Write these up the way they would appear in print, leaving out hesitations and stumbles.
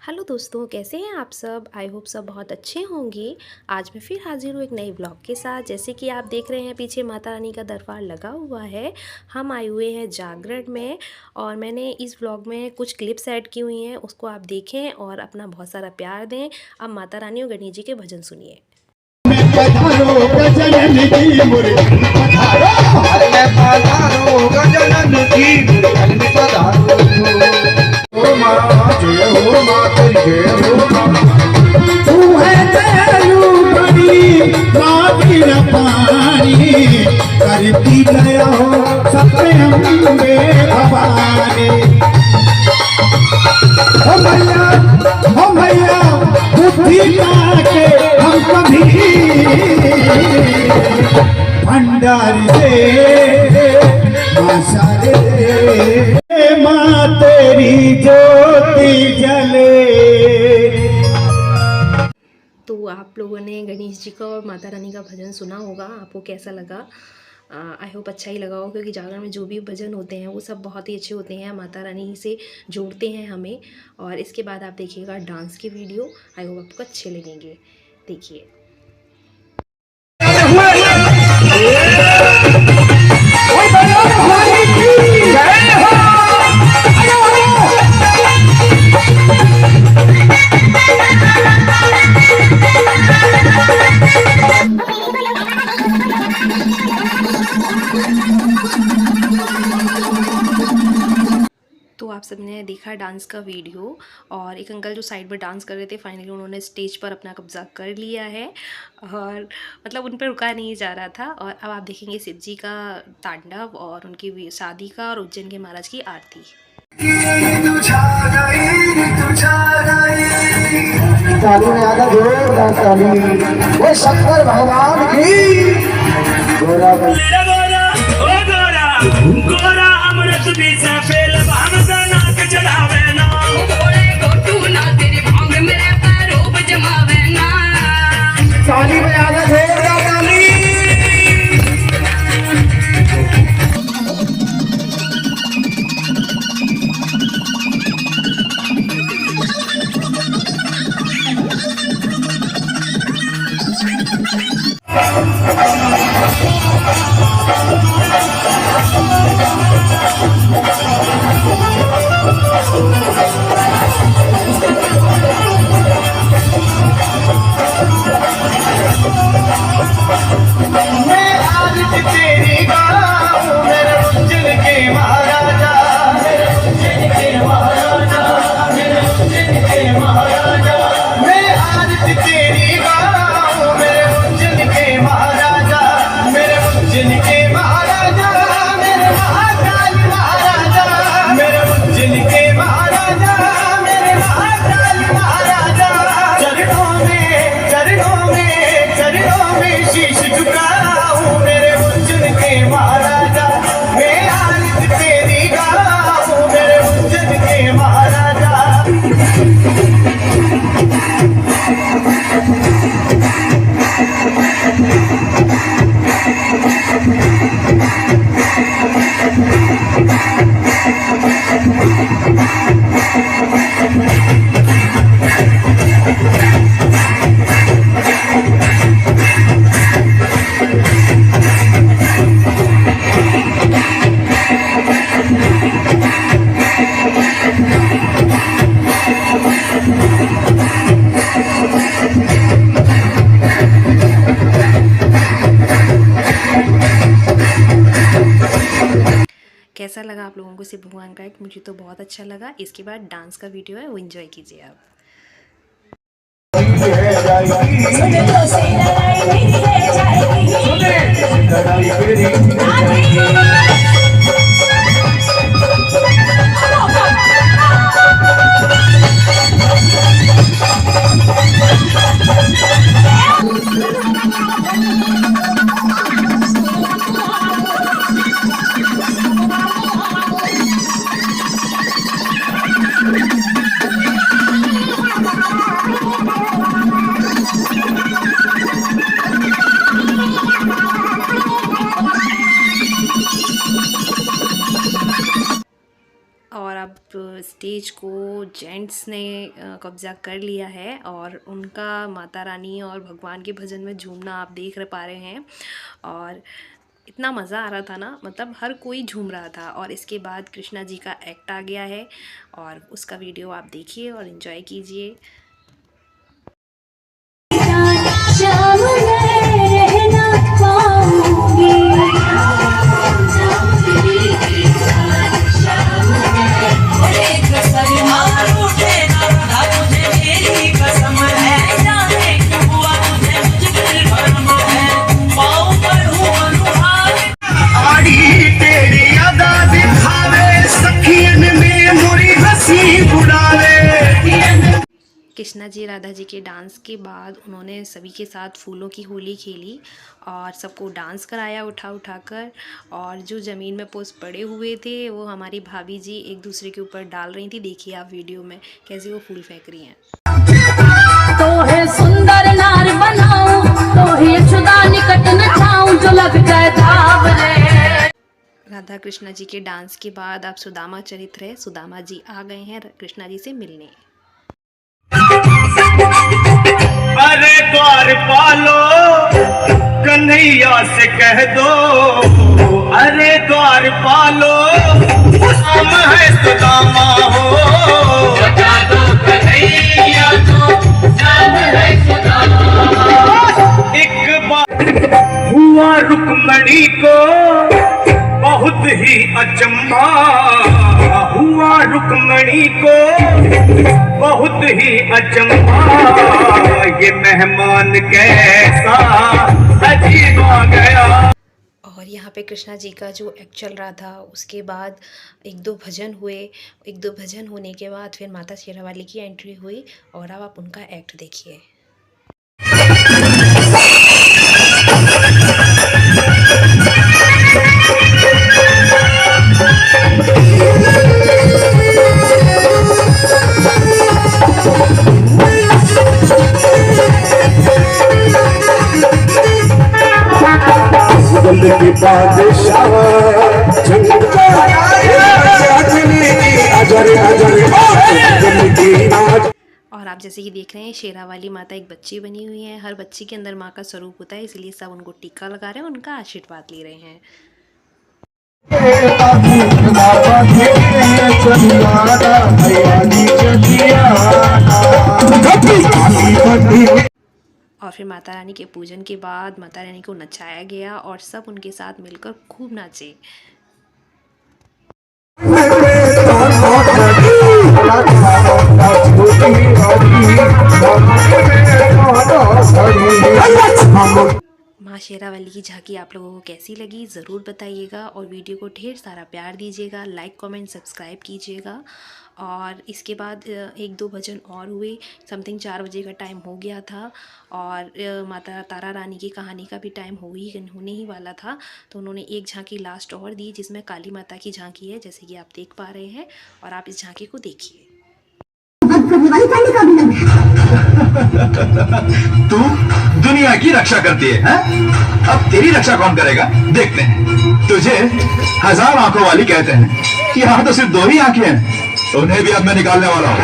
Hello दोस्तों, कैसे हैं आप सब। आई होप सब बहुत अच्छे होंगे। आज मैं फिर हाजिर हूँ एक नई ब्लॉग के साथ। जैसे कि आप देख रहे हैं पीछे माता रानी का दरबार लगा हुआ है। हम आए हुए हैं जागरण में और मैंने इस ब्लॉग में कुछ क्लिप्स ऐड की हुई हैं, उसको आप देखें और अपना बहुत सारा प्यार दें। अब माता रानी और गणेश जी के भजन सुनिए। करती गया हो सत्य अम्बे भवानी। हो मैया बुद्धि के हम कभी भंडार से माशा रे माँ तेरी ज्योति जले। तो आप लोगों ने गणेश जी का और माता रानी का भजन सुना होगा, आपको कैसा लगा। आई होप अच्छा ही लगा हो, क्योंकि जागरण में जो भी भजन होते हैं वो सब बहुत ही अच्छे होते हैं, माता रानी से जोड़ते हैं हमें। और इसके बाद आप देखिएगा डांस की वीडियो, आई होप आपको अच्छे लगेंगे। देखिए। तो आप सबने देखा डांस का वीडियो, और एक अंकल जो साइड में डांस कर रहे थे, फाइनली उन्होंने स्टेज पर अपना कब्जा कर लिया है और मतलब उन पर रुका नहीं जा रहा था। और अब आप देखेंगे शिव जी का तांडव और उनकी शादी का और उज्जैन के महाराज की आरती। शंकर भगवान की गोरा गोरा अमृत भी से फेल भावसा नाक चढ़ावे ना गोरे गोटू ना तेरी भांग मेरे पैरों पे जमावे ना। ताली बजा दे ढोल ताली। कैसा लगा आप लोगों को शिव भगवान का एक, मुझे तो बहुत अच्छा लगा। इसके बाद डांस का वीडियो है, वो एंजॉय कीजिए आप। और अब स्टेज को जेंट्स ने कब्ज़ा कर लिया है और उनका माता रानी और भगवान के भजन में झूमना आप देख पा रहे हैं। और इतना मज़ा आ रहा था ना, मतलब हर कोई झूम रहा था। और इसके बाद कृष्णा जी का एक्ट आ गया है और उसका वीडियो आप देखिए और एंजॉय कीजिए। शाम में रहना पाऊंगी, आड़ी तेरी अदा दिखावे, सखियन में मुरी हंसी उड़ावे। कृष्णा जी राधा जी के डांस के बाद उन्होंने सभी के साथ फूलों की होली खेली और सबको डांस कराया उठा उठा कर। और जो ज़मीन में पोस्ट पड़े हुए थे वो हमारी भाभी जी एक दूसरे के ऊपर डाल रही थी। देखिए आप वीडियो में कैसे वो फूल फेंक रही हैं। तो है सुंदर नार बनाऊं, तो है छुदा निकट न जाऊं, जो लग जाए धाव रे। राधा कृष्णा जी के डांस के बाद आप सुदामा चरित्र है, सुदामा जी आ गए हैं कृष्णा जी से मिलने। अरे द्वार पालो कन्हैया से कह दो, अरे द्वार पालो हम है सुदामा हो, बता दो कन्हैया को नाम है सुदामा। एक बार हुआ रुक्मणी को बहुत ही अचंभा, हुआ रुक्मणी को बहुत ही अचंभा, ये मेहमान कैसा अजीब आ गया। और यहाँ पे कृष्णा जी का जो एक्ट चल रहा था उसके बाद एक दो भजन हुए। एक दो भजन होने के बाद फिर माता शेरावाली की एंट्री हुई और अब आप उनका एक्ट देखिए। और आप जैसे कि देख रहे हैं शेरावाली माता एक बच्ची बनी हुई है। हर बच्ची के अंदर माँ का स्वरूप होता है, इसलिए सब उनको टीका लगा रहे हैं, उनका आशीर्वाद ले रहे हैं। और फिर माता रानी के पूजन के बाद माता रानी को नचाया गया और सब उनके साथ मिलकर खूब नाचे। माँ शेरावाली की झांकी आप लोगों को कैसी लगी ज़रूर बताइएगा और वीडियो को ढेर सारा प्यार दीजिएगा, लाइक कमेंट सब्सक्राइब कीजिएगा। और इसके बाद एक दो भजन और हुए, समथिंग 4 बजे का टाइम हो गया था और माता तारा रानी की कहानी का भी टाइम होने ही वाला था। तो उन्होंने एक झांकी लास्ट और दी जिसमें काली माता की झांकी है, जैसे कि आप देख पा रहे हैं। और आप इस झांकी को देखिए। तू दुनिया की रक्षा करती है, हैं? अब तेरी रक्षा कौन करेगा देखते हैं। तुझे 1000 आंखों वाली कहते हैं, यहाँ तो सिर्फ 2 ही आंखें हैं, उन्हें भी अब मैं निकालने वाला हूँ।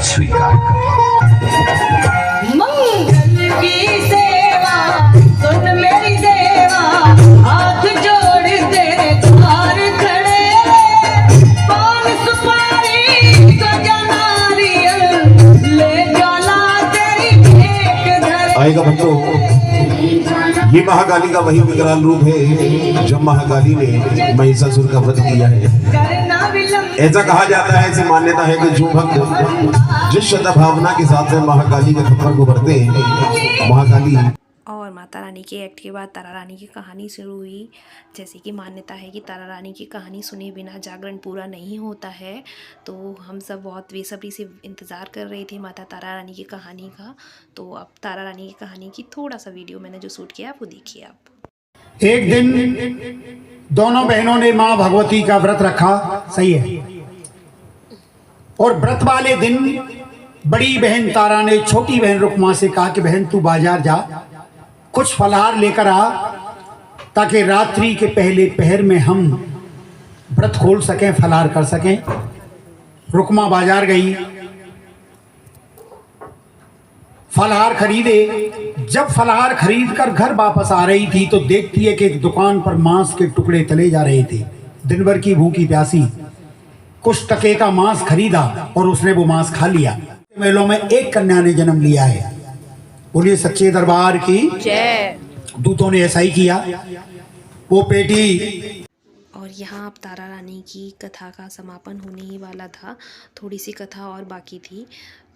स्वीकार मंगल की सेवा सुन मेरी देवा, हाथ जोड़ तेरे द्वार खड़े, पान सुपारी सजा नारियल, ले जाला तेरी भेंट धरे। आएगा भक्तों, ये महाकाली का वही विकराल रूप है जब महाकाली ने महिषासुर का वध किया है। करना विलंब ऐसा कहा जाता है, ऐसी मान्यता है कि जो भक्त जिस श्रद्धा भावना के साथ में महाकाली के खप्पर को भरते हैं, महाकाली और माता रानी के एक्ट के बाद तारा रानी की कहानी शुरू हुई। जैसे कि मान्यता है कि तारा रानी की कहानी सुने बिना जागरण पूरा नहीं होता है, तो हम सब बहुत बेसब्री से इंतज़ार कर रहे थे माता तारा रानी की कहानी का। तो अब तारा रानी की कहानी की थोड़ा सा वीडियो मैंने जो शूट किया वो देखिए आप। एक दिन दोनों बहनों ने माँ भगवती का व्रत रखा, सही है। और व्रत वाले दिन बड़ी बहन तारा ने छोटी बहन रुक्मा से कहा कि बहन तू बाजार जा, कुछ फलहार लेकर आ, ताकि रात्रि के पहले पहर में हम व्रत खोल सकें, फलहार कर सकें। रुक्मा बाजार गई, फलहार खरीदे। जब फलहार खरीद कर घर वापस आ रही थी तो देखती है कि एक दुकान पर मांस के टुकड़े तले जा रहे थे। दिन भर की भूखी प्यासी कुछ टके का मांस खरीदा और उसने वो मांस खा लिया। मेलों में एक कन्या ने जन्म लिया है। बोलिए सच्चे दरबार की जय। दूतों ने ऐसा ही किया। वो पेटी और यहाँ अब तारा रानी की कथा का समापन होने ही वाला था, थोड़ी सी कथा और बाकी थी।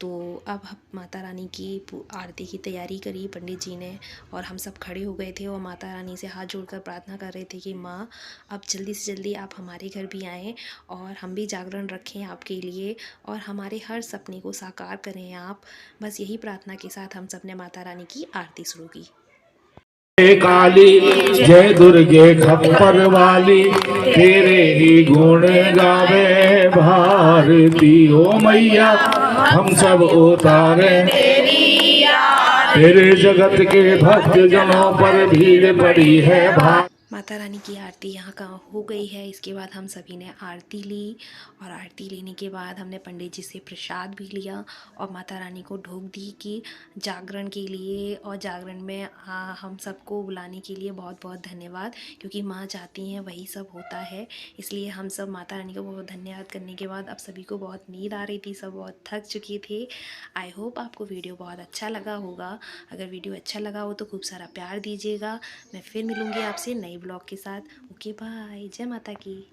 तो अब माता रानी की आरती की तैयारी करी पंडित जी ने, और हम सब खड़े हो गए थे और माता रानी से हाथ जोड़कर प्रार्थना कर रहे थे कि माँ अब जल्दी से जल्दी आप हमारे घर भी आएँ और हम भी जागरण रखें आपके लिए और हमारे हर सपने को साकार करें आप। बस यही प्रार्थना के साथ हम सब ने माता रानी की आरती शुरू की। जय काली जय दुर्गे खप्पर वाली, तेरे ही गुण गावे भारती। ओ मैया हम सब उतारे तेरे जगत के भक्त जनों पर भीड़ पड़ी है। माता रानी की आरती यहाँ का हो गई है। इसके बाद हम सभी ने आरती ली और आरती लेने के बाद हमने पंडित जी से प्रसाद भी लिया और माता रानी को ढोक दी कि जागरण के लिए और जागरण में हम सबको बुलाने के लिए बहुत बहुत धन्यवाद, क्योंकि माँ चाहती हैं वही सब होता है। इसलिए हम सब माता रानी को बहुत धन्यवाद करने के बाद अब सभी को बहुत नींद आ रही थी, सब बहुत थक चुके थे। आई होप आपको वीडियो बहुत अच्छा लगा होगा। अगर वीडियो अच्छा लगा हो तो खूब सारा प्यार दीजिएगा। मैं फिर मिलूँगी आपसे नई ब्लॉग के साथ। ओके बाय, जय माता की।